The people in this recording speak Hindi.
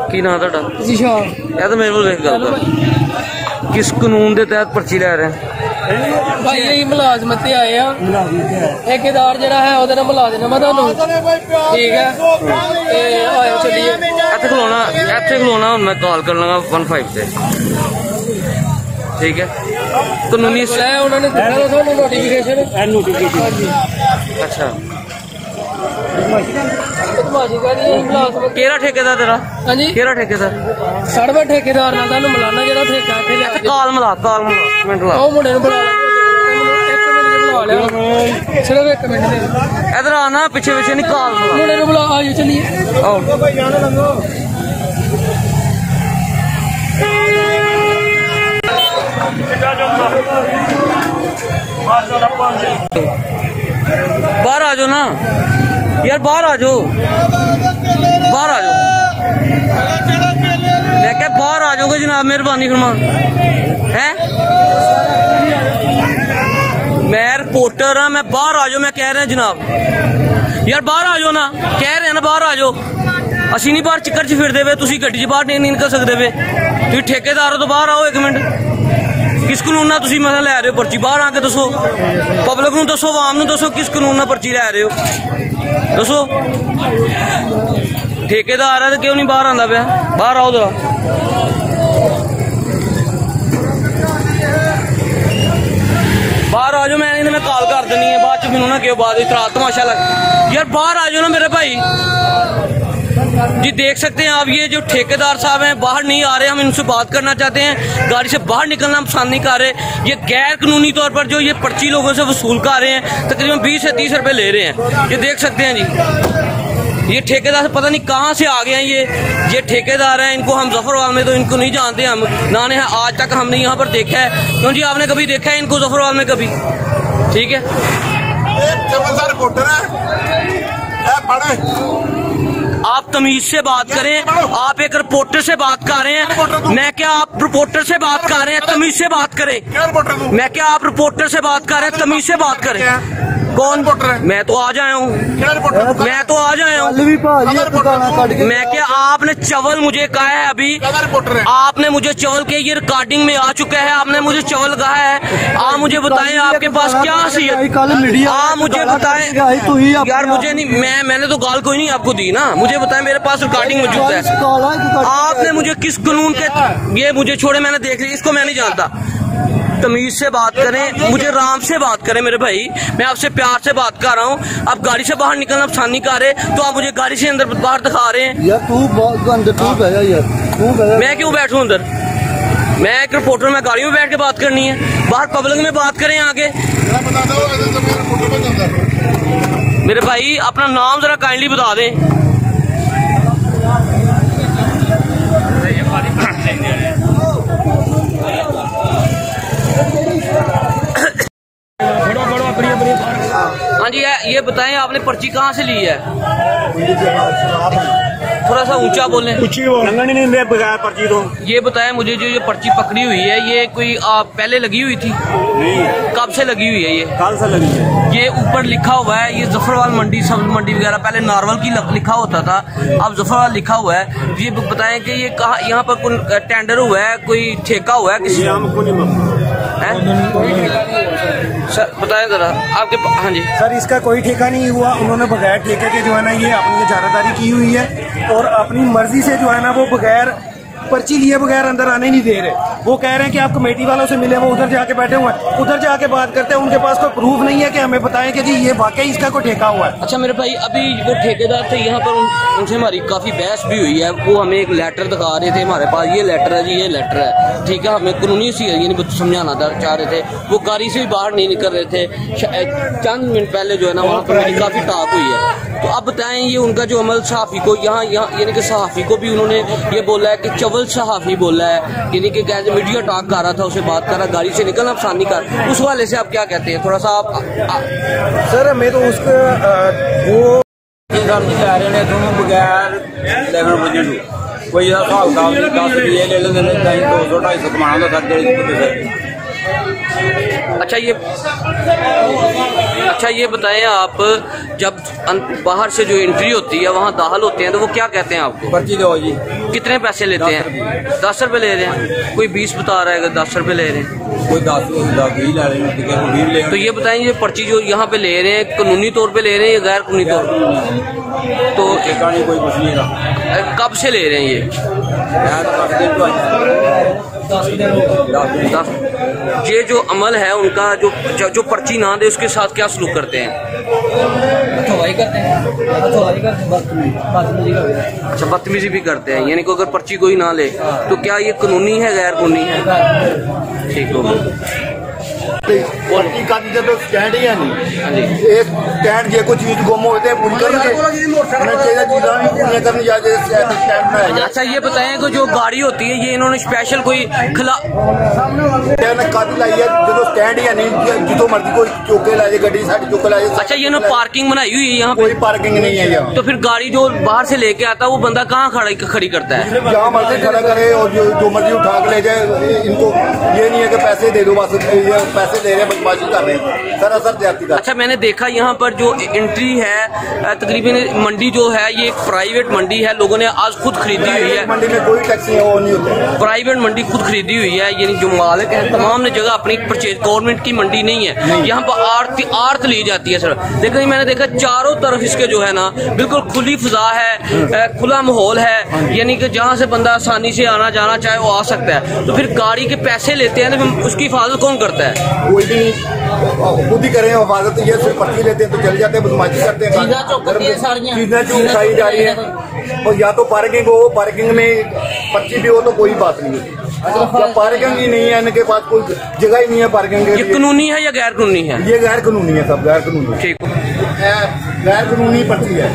की नाम था या तो मेरे को गल कर किस कानून के तहत पर्ची लै रहे हैं भाई यही मुलाजमत ते आए हैं ठेकेदार जरा है ओहदे नाल मिला देना मैं तुहानू ठीक है ते आयो चलिए इत्थे खलोना हुण मैं कॉल कर लगा 15 से ठीक है कानूनी उन्होंने नोटिफिकेशन अच्छा केड़ा ठेकेदार तेरा हाँ जी केड़ा ठेकेदार साढ़े ठेकेदार नाल तुहानू मिलाना जेड़ा ठेका कॉल मिला मिनट ला ओ मुंडे नू बुला सिर्फ एक मिनट दे इधर आना पीछे पीछे नहीं कॉल मुंडे नू बुला आइए चलिए बाहर आ जाओ ना यार बाहर आ जाओ बाहर आ जाओ मैं क्या बाहर आ जाओगे जनाब मेहरबानी फरमा है मैं रिपोर्टर हाँ मैं बाहर आ जाओ मैं कह रहा जनाब यार बाहर आ जाओ ना कह रहे हैं ना बाहर आ जाओ असी नहीं बाहर चिक्कर च फिरते पे तुसी गड्डी च बाहर नहीं निकल सकते पे तुम ठेकेदार हो तो बाहर आओ एक मिनट किस कानून ना तुसी मतलब लै रहे हो पर्ची बाहर आके दसो पब्लिक नूं दसो आवाम नूं दसो किस कानून ना पर्ची लै रहे हो दसो ठेकेदार है तो क्यों नहीं बाहर आंदा पिया बाहर आओ जरा बाहर आ जाओ मैं कॉल कर देनी है बाद च मैनू ना क्यों बाद इतरा तमाशा लग यार बाहर आ जाओ ना मेरे भाई जी देख सकते हैं आप ये जो ठेकेदार साहब हैं बाहर नहीं आ रहे हम इनसे बात करना चाहते हैं गाड़ी से बाहर निकलना पसंद नहीं कर रहे ये गैर कानूनी तौर पर जो ये पर्ची लोगों से वसूल कर रहे हैं तकरीबन 20 से 30 रुपए ले रहे हैं ये देख सकते हैं जी ये ठेकेदार से पता नहीं कहाँ से आ गए हैं ये ठेकेदार हैं इनको हम जफरवाल में तो इनको नहीं जानते हम ना ने आज तक हमने यहाँ पर देखा है क्यों जी आपने कभी देखा है इनको जफरवाल में कभी ठीक है आप तमीज से बात करें आप एक रिपोर्टर से बात कर रहे हैं मैं क्या आप रिपोर्टर से बात कर रहे हैं तमीज से बात करें मैं क्या आप रिपोर्टर से बात कर रहे हैं तमीज से बात करें कौन मैं तो आ जाया हूँ मैं तो आ जाया हूँ मैं क्या आपने चवल मुझे कहा है अभी आपने मुझे चवल के ये रिकॉर्डिंग में आ चुका है आपने मुझे चवल कहा है आप मुझे बताएं आपके पास क्या हैसियत आप मुझे बताएं यार मुझे नहीं मैंने तो गाल कोई नहीं आपको दी ना मुझे बताएं मेरे पास रिकॉर्डिंग मौजूद है आपने मुझे किस कानून के ये मुझे छोड़े मैंने देख लिया इसको मैं नहीं जानता तमीज से बात करें मुझे राम से बात करें मेरे भाई मैं आपसे प्यार से बात कर रहा हूँ आप गाड़ी से बाहर निकलना पसंद नहीं कर रहे तो आप मुझे गाड़ी से अंदर बाहर दिखा रहे हैं यार मैं क्यों बैठूं अंदर मैं एक रिपोर्टर में गाड़ी में बैठ के बात करनी है बाहर पब्लिक में बात करें आगे मेरे भाई अपना नाम जरा काइंडली बता दें हाँ जी ये बताएं आपने पर्ची कहाँ से ली है थोड़ा सा ऊंचा बोलें बगैर पर्ची तो ये बताएं मुझे जो ये पर्ची पकड़ी हुई है ये कोई पहले लगी हुई थी नहीं कब से लगी हुई है ये कल से लगी है ये ऊपर लिखा हुआ है ये जफरवाल मंडी सब्ज मंडी वगैरह पहले नारवल की लिखा होता था अब जफरवाल लिखा हुआ है ये बताएं कि ये कहाँ यहाँ पर कोई टेंडर हुआ है कोई ठेका हुआ है किसी सर बताएं जरा आपके हाँ जी सर इसका कोई ठेका नहीं हुआ उन्होंने बगैर ठेके के जो है ना ये अपनी इजारादारी की हुई है और अपनी मर्जी से जो है ना वो बगैर पर्ची लिए बगैर अंदर आने नहीं दे रहे वो कह रहे हैं कि आप कमेटी वालों से मिले वो उधर जाके बैठे हुए हैं उधर जाके बात करते हैं उनके पास कोई प्रूफ नहीं है कि हमें बताएं कि जी ये वाकई इसका कोई ठेका हुआ है अच्छा मेरे भाई अभी वो ठेकेदार थे यहाँ पर उनसे हमारी काफी बहस भी हुई है वो हमें एक लेटर दिखा रहे थे हमारे पास ये लेटर है जी ये लेटर है ठीक है हमें कानूनी सी ये समझाना चाह रहे थे वो गाड़ी से भी बाहर नहीं निकल रहे थे चंद मिनट पहले जो है ना वहाँ पर मेरी काफी टाक हुई है तो अब बताएं ये उनका जो अमल सहाफी को यहाँ यानी कि सहाफी को भी उन्होंने ये बोला है कि चवल सहाफी बोला है यानी कि मीडिया टॉक कर रहा था उसे बात कर रहा गाड़ी से निकलना पसंद नहीं कर उस वाले से आप क्या कहते हैं थोड़ा सा आप सर मैं तो उसका वो दोनों बगैर कोई हिसाब किताब नहीं, 10 रुपये ले लेते हैं, 200-250 कमाना था सर। अच्छा ये बताएं आप, जब बाहर से जो एंट्री होती है वहाँ दाखिल होते हैं तो वो क्या कहते हैं आपको? पर्ची दो जी। कितने पैसे लेते हैं? 10 रुपये ले रहे हैं, कोई 20 बता रहा है कि 10 रुपये ले रहे हैं, कोई 10 20 ले रहे हैं। तो ये बताएं, ये पर्ची जो यहाँ पे ले रहे हैं कानूनी तौर पे ले रहे हैं या गैर कानूनी तौर पे? तो कोई कुछ नहीं रहा। कब से ले रहे हैं ये? 10 ये जो अमल है उनका, जो पर्ची ना दे उसके साथ क्या सलूक करते हैं? अच्छा, बदतमीजी भी करते हैं, यानी कि अगर पर्ची कोई ना ले तो क्या ये कानूनी है गैर कानूनी है? ठीक हो गया। पर्ची का तो स्टैंड ही है नहीं, एक स्टैंड जे कोई चीज गुम होते हैं पूरी करके अच्छा ये बताएं कि जो गाड़ी होती है ये इन्होंने स्पेशल कोई कादी लाई है जो स्टैंड ही है नहीं, जितो मर्जी कोई चौके ला जाए, गड्डी साड़ी चौके ला जाए। अच्छा ये ना पार्किंग बनाई हुई है यहाँ पे? कोई पार्किंग नहीं है यहाँ। तो फिर गाड़ी जो बाहर से लेके आता है वो बंदा कहाँ खड़ी करता है? जहाँ मर्जी खड़ा करे और जो मर्जी उठा के ले जाए। इनको ये नहीं है कि पैसे दे दो, बस पैसे दे रहे हैं, बदमाशी कर रहे हैं, सरासर ज्यादती। अच्छा मैंने देखा यहाँ पर जो एंट्री है तकरीबन मंडी जो है ये एक प्राइवेट मंडी है, लोगों ने आज खुद खरीदी हुई है। मंडी में कोई टैक्सी है वो नहीं होता, प्राइवेट मंडी खुद खरीदी हुई है, यानी जो मालिक है तमाम ने जगह अपनी परचेज, गवर्नमेंट की मंडी नहीं है। यहाँ पर आरत ली जाती है सर। लेकिन मैंने देखा चारों तरफ इसके जो है ना बिल्कुल खुली फिजा है, खुला माहौल है, यानी कि जहाँ से बंदा आसानी से आना जाना चाहे वो आ सकता है। तो फिर गाड़ी के पैसे लेते हैं तो उसकी हिफाजत कौन करता है? कोई भी खुद ही करें हिफाजत। ये सिर्फ पर्ची लेते हैं तो चले जाते हैं, बदमाशी करते हैं, चीजें जो उठाई जा रही है। और या तो पार्किंग हो, पार्किंग में पर्ची भी हो तो कोई बात नहीं होती। पार्किंग ही नहीं है, इनके पास कोई जगह ही नहीं है पार्किंग के। ये कानूनी है या गैर कानूनी है? ये गैर कानूनी है, सब गैर कानूनी। ठीक, गैर कानूनी पर्ची है।